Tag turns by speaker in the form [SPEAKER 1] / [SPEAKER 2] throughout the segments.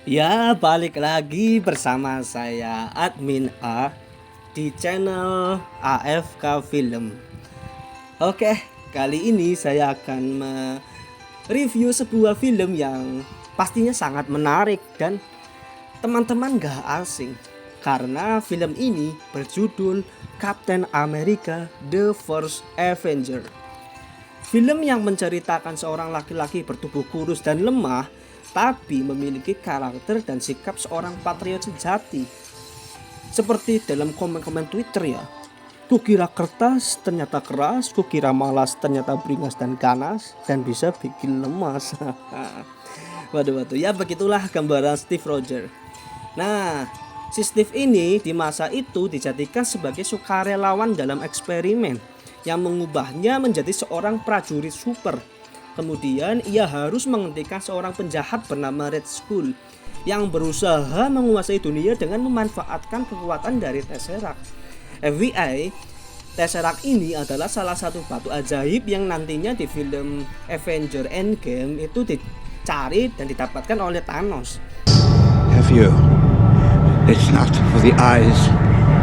[SPEAKER 1] Ya, balik lagi bersama saya Admin A di channel AFK Film. Oke, kali ini saya akan mereview sebuah film yang pastinya sangat menarik dan teman-teman gak asing, karena film ini berjudul Captain America The First Avenger. Film yang menceritakan seorang laki-laki bertubuh kurus dan lemah, tapi memiliki karakter dan sikap seorang patriot sejati. Seperti dalam komen-komen Twitter ya, kukira kertas ternyata keras, kukira malas ternyata beringas dan ganas, dan bisa bikin lemas. Waduh, ya begitulah gambaran Steve Rogers. Nah, si Steve ini di masa itu dijadikan sebagai sukarelawan dalam eksperimen yang mengubahnya menjadi seorang prajurit super. Kemudian ia harus menghentikan seorang penjahat bernama Red Skull yang berusaha menguasai dunia dengan memanfaatkan kekuatan dari Tesseract. FYI, Tesseract ini adalah salah satu batu ajaib yang nantinya di film Avenger Endgame itu dicari dan didapatkan oleh Thanos.
[SPEAKER 2] Have you? It's not for the eyes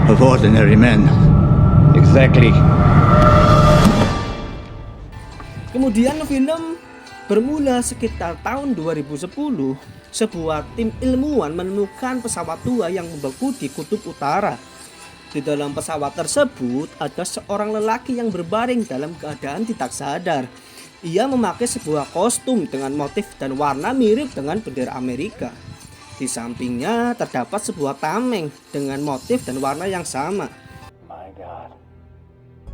[SPEAKER 2] of ordinary men. Exactly.
[SPEAKER 1] Kemudian film bermula sekitar tahun 2010. Sebuah tim ilmuwan menemukan pesawat tua yang membeku di kutub utara. Di dalam pesawat tersebut ada seorang lelaki yang berbaring dalam keadaan tidak sadar. Ia memakai sebuah kostum dengan motif dan warna mirip dengan bendera Amerika. Di sampingnya terdapat sebuah tameng dengan motif dan warna yang sama.
[SPEAKER 3] My God.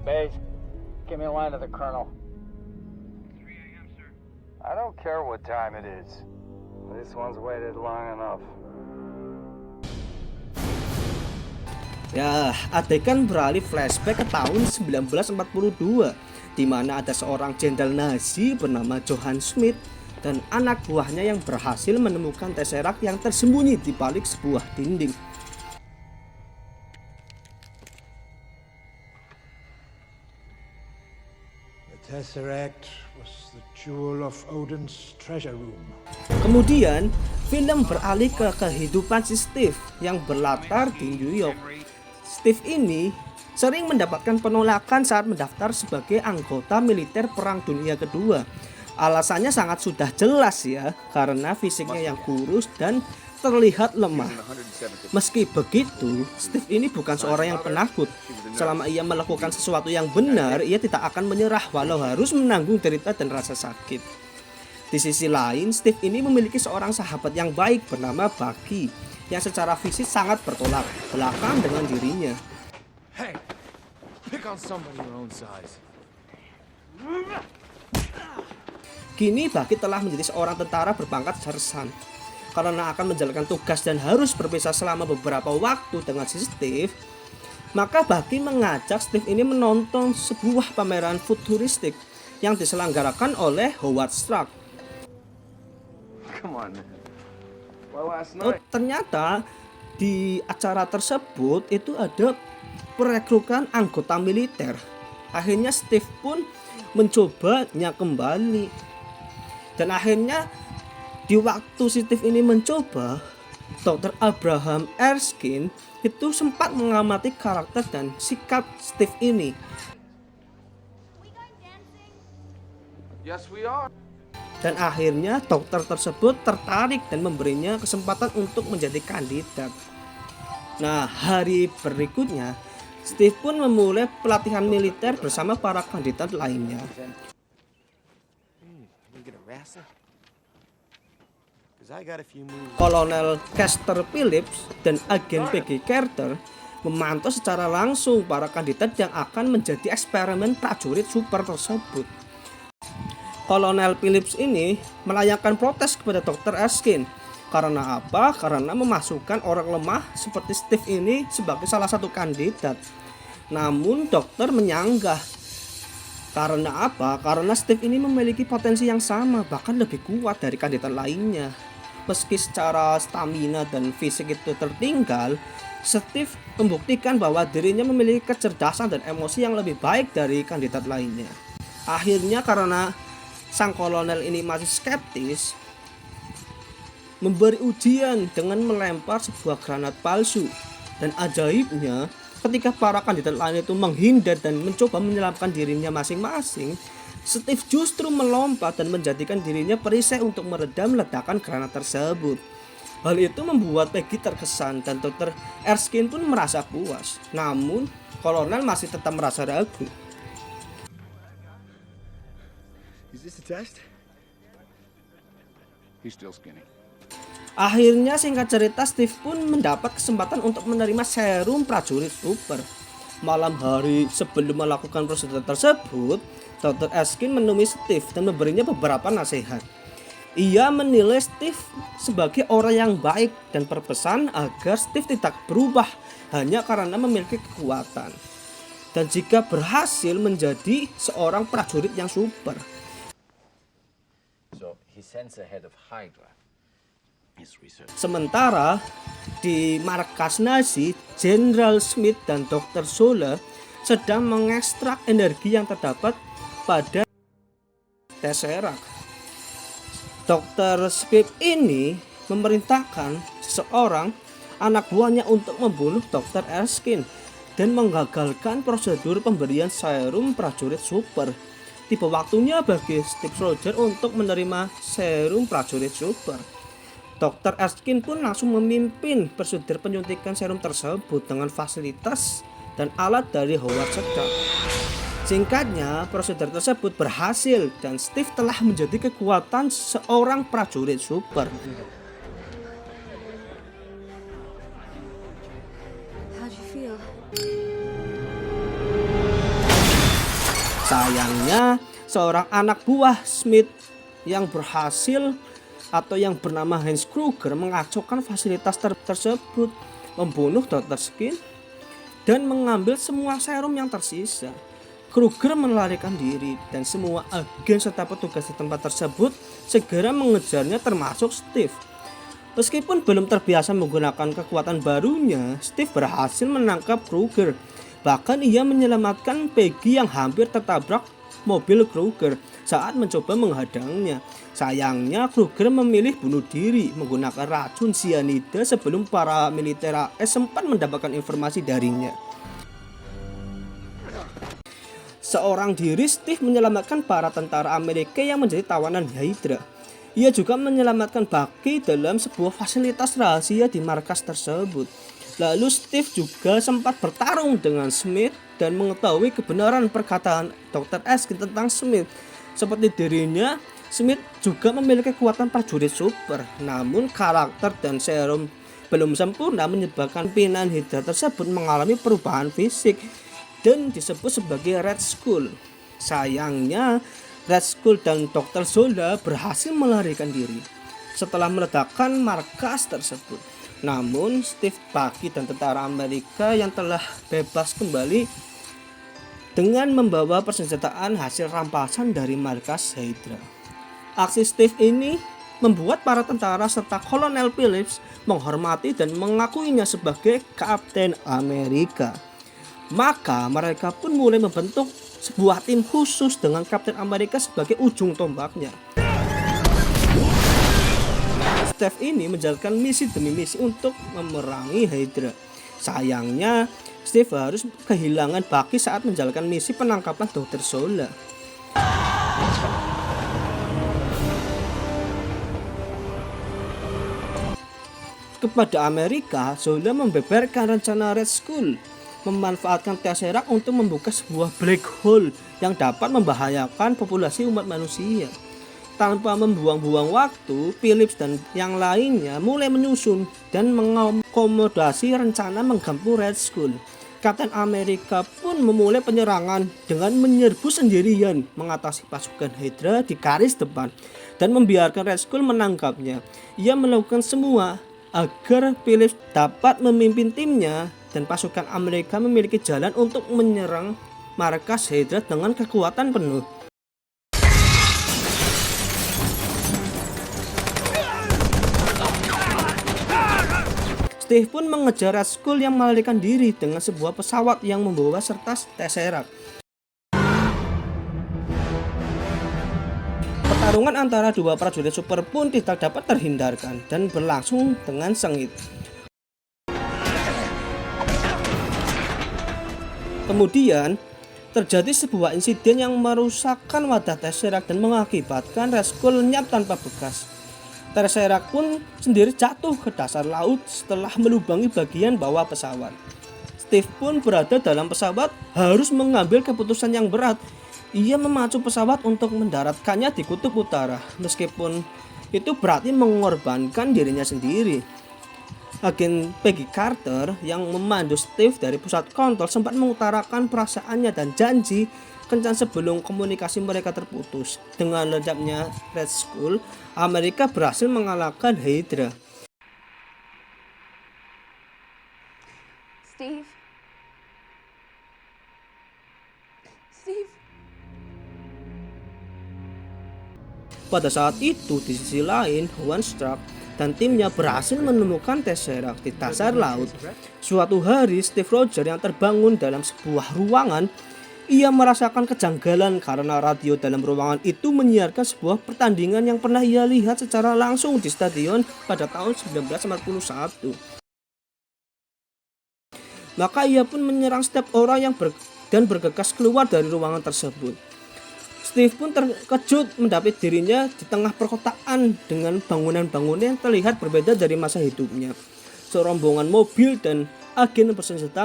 [SPEAKER 3] Base, give me a line to the colonel.
[SPEAKER 4] 3 a.m., sir.
[SPEAKER 3] I don't care what time it is. This one's waited long enough.
[SPEAKER 1] Ya, adegan beralih flashback ke tahun 1942, di mana ada seorang jenderal Nazi bernama Johann Schmidt dan anak buahnya yang berhasil menemukan Tesseract yang tersembunyi di balik sebuah dinding.
[SPEAKER 5] The Tesseract was the jewel of Odin's treasure room.
[SPEAKER 1] Kemudian, film beralih ke kehidupan si Steve yang berlatar di New York. Steve ini sering mendapatkan penolakan saat mendaftar sebagai anggota militer Perang Dunia Kedua. Alasannya sangat sudah jelas ya, karena fisiknya yang kurus dan terlihat lemah. Meski begitu, Steve ini bukan seorang yang penakut. Selama ia melakukan sesuatu yang benar, ia tidak akan menyerah walau harus menanggung derita dan rasa sakit. Di sisi lain, Steve ini memiliki seorang sahabat yang baik bernama Bucky, yang secara fisik sangat bertolak belakang dengan dirinya.
[SPEAKER 4] Hey, pick on somebody your own size.
[SPEAKER 1] Kini Bucky telah menjadi seorang tentara berpangkat sersan. Karena akan menjalankan tugas dan harus berpisah selama beberapa waktu dengan si Steve, maka Bucky mengajak Steve ini menonton sebuah pameran futuristik yang diselenggarakan oleh Howard Stark.
[SPEAKER 3] Come on, man. Well, last night.
[SPEAKER 1] Ternyata di acara tersebut itu ada perekrutan anggota militer. Akhirnya Steve pun mencobanya kembali. Dan akhirnya di waktu Steve ini mencoba, Dr. Abraham Erskine itu sempat mengamati karakter dan sikap Steve ini.
[SPEAKER 3] Yes, we are.
[SPEAKER 1] Dan akhirnya dokter tersebut tertarik dan memberinya kesempatan untuk menjadi kandidat. Nah, hari berikutnya Steve pun memulai pelatihan militer bersama para kandidat lainnya. Kolonel Castor Phillips dan agen Peggy Carter memantau secara langsung para kandidat yang akan menjadi eksperimen prajurit super tersebut. Kolonel Phillips ini melayangkan protes kepada Dr. Erskine. Karena apa? Karena memasukkan orang lemah seperti Steve ini sebagai salah satu kandidat. Namun dokter menyanggah. Karena apa? Karena Steve ini memiliki potensi yang sama, bahkan lebih kuat dari kandidat lainnya. Meski secara stamina dan fisik itu tertinggal, Steve membuktikan bahwa dirinya memiliki kecerdasan dan emosi yang lebih baik dari kandidat lainnya. Akhirnya karena sang kolonel ini masih skeptis, memberi ujian dengan melempar sebuah granat palsu. Dan ajaibnya, ketika para kandidat lain itu menghindar dan mencoba menyelamatkan dirinya masing-masing, Steve justru melompat dan menjadikan dirinya perisai untuk meredam ledakan granat tersebut. Hal itu membuat Peggy terkesan dan Dr. Erskine pun merasa puas. Namun, Kolonel masih tetap merasa ragu.
[SPEAKER 4] Is this a test?
[SPEAKER 2] He's still skinny.
[SPEAKER 1] Akhirnya singkat cerita Steve pun mendapat kesempatan untuk menerima serum prajurit super. Malam hari sebelum melakukan prosedur tersebut, Dr. Erskine menemui Steve dan memberinya beberapa nasihat. Ia menilai Steve sebagai orang yang baik dan berpesan agar Steve tidak berubah hanya karena memiliki kekuatan. Dan jika berhasil menjadi seorang prajurit yang super.
[SPEAKER 3] So he sends the head of Hydra. His research.
[SPEAKER 1] Sementara di markas Nazi, Jenderal Smith dan Dr. Zola sedang mengekstrak energi yang terdapat pada Tesseract. Dr. Smith ini memerintahkan seseorang anak buahnya untuk membunuh Dr. Erskine dan menggagalkan prosedur pemberian serum prajurit super. Tiba waktunya bagi Steve Rogers untuk menerima serum prajurit super. Dr. Erskine pun langsung memimpin prosedur penyuntikan serum tersebut dengan fasilitas dan alat dari Howard Stark. Singkatnya, prosedur tersebut berhasil dan Steve telah menjadi kekuatan seorang prajurit super.
[SPEAKER 6] How'd you feel?
[SPEAKER 1] Sayangnya, seorang anak buah Smith yang berhasil atau yang bernama Hans Kruger mengacaukan fasilitas tersebut, membunuh Dr. Skin dan mengambil semua serum yang tersisa. Kruger melarikan diri dan semua agen serta petugas di tempat tersebut segera mengejarnya termasuk Steve. Meskipun belum terbiasa menggunakan kekuatan barunya, Steve berhasil menangkap Kruger. Bahkan ia menyelamatkan Peggy yang hampir tertabrak mobil Kruger saat mencoba menghadangnya. Sayangnya Kruger memilih bunuh diri menggunakan racun sianida sebelum para militer AS sempat mendapatkan informasi darinya. Seorang diri, Steve menyelamatkan para tentara Amerika yang menjadi tawanan Hydra. Ia juga menyelamatkan Bucky dalam sebuah fasilitas rahasia di markas tersebut. Lalu Steve juga sempat bertarung dengan Smith dan mengetahui kebenaran perkataan Dr. Erskine tentang Smith. Seperti dirinya, Smith juga memiliki kekuatan prajurit super. Namun karakter dan serum belum sempurna menyebabkan pimpinan Hydra tersebut mengalami perubahan fisik dan disebut sebagai Red Skull. Sayangnya, Red Skull dan Dr. Zola berhasil melarikan diri setelah meledakkan markas tersebut. Namun Steve, Bucky dan tentara Amerika yang telah bebas kembali dengan membawa persenjataan hasil rampasan dari markas Hydra. Aksi Steve ini membuat para tentara serta Kolonel Phillips menghormati dan mengakuinya sebagai Kapten Amerika. Maka mereka pun mulai membentuk sebuah tim khusus dengan Kapten Amerika sebagai ujung tombaknya. Steve ini menjalankan misi demi misi untuk memerangi Hydra. Sayangnya, Steve harus kehilangan Bucky saat menjalankan misi penangkapan Dr. Zola. Kepada Amerika, Zola membeberkan rencana Red Skull memanfaatkan Tesseract untuk membuka sebuah black hole yang dapat membahayakan populasi umat manusia. Tanpa membuang-buang waktu, Phillips dan yang lainnya mulai menyusun dan mengakomodasi rencana menggempur Red Skull. Kapten Amerika pun memulai penyerangan dengan menyerbu sendirian mengatasi pasukan Hydra di garis depan dan membiarkan Red Skull menangkapnya. Ia melakukan semua agar Phillips dapat memimpin timnya dan pasukan Amerika memiliki jalan untuk menyerang markas Hydra dengan kekuatan penuh. Steve pun mengejar Red Skull yang melarikan diri dengan sebuah pesawat yang membawa serta Tesseract. Pertarungan antara dua prajurit super pun tidak dapat terhindarkan dan berlangsung dengan sengit. Kemudian terjadi sebuah insiden yang merusakkan wadah Tesseract dan mengakibatkan Red Skull lenyap tanpa bekas. Tesseract pun sendiri jatuh ke dasar laut setelah melubangi bagian bawah pesawat. Steve pun berada dalam pesawat harus mengambil keputusan yang berat. Ia memacu pesawat untuk mendaratkannya di kutub utara, meskipun itu berarti mengorbankan dirinya sendiri. Agen Peggy Carter yang memandu Steve dari pusat kontrol sempat mengutarakan perasaannya dan janji kencan sebelum komunikasi mereka terputus. Dengan lenyapnya Red Skull, Amerika berhasil mengalahkan Hydra.
[SPEAKER 6] Steve? Steve?
[SPEAKER 1] Pada saat itu, di sisi lain, Howard Stark dan timnya berhasil menemukan Tesseract di dasar laut. Suatu hari, Steve Rogers yang terbangun dalam sebuah ruangan, ia merasakan kejanggalan karena radio dalam ruangan itu menyiarkan sebuah pertandingan yang pernah ia lihat secara langsung di stadion pada tahun 1941. Maka ia pun menyerang setiap orang yang bergegas keluar dari ruangan tersebut. Steve pun terkejut mendapat dirinya di tengah perkotaan dengan bangunan-bangunan yang terlihat berbeda dari masa hidupnya. Serombongan mobil dan agen bersenjata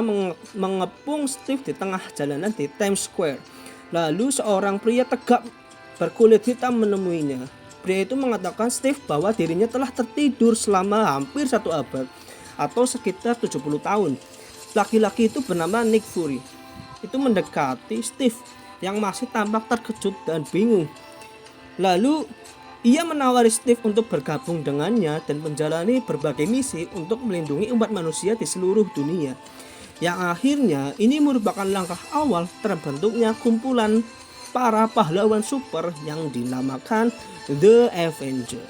[SPEAKER 1] mengepung Steve di tengah jalanan di Times Square. Lalu seorang pria tegap berkulit hitam menemuinya. Pria itu mengatakan Steve bahwa dirinya telah tertidur selama hampir 1 abad atau sekitar 70 tahun. Laki-laki itu bernama Nick Fury. Itu mendekati Steve yang masih tampak terkejut dan bingung. Lalu ia menawari Steve untuk bergabung dengannya dan menjalani berbagai misi untuk melindungi umat manusia di seluruh dunia. Yang akhirnya ini merupakan langkah awal terbentuknya kumpulan para pahlawan super yang dinamakan The Avengers.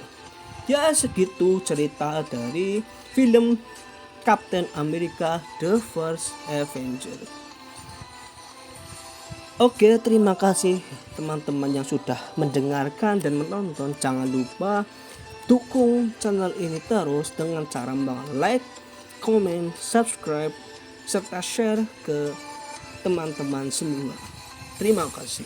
[SPEAKER 1] Ya, segitu cerita dari film Captain America The First Avenger. Oke, terima kasih teman-teman yang sudah mendengarkan dan menonton. Jangan lupa dukung channel ini terus dengan cara like, comment, subscribe, serta share ke teman-teman semua. Terima kasih.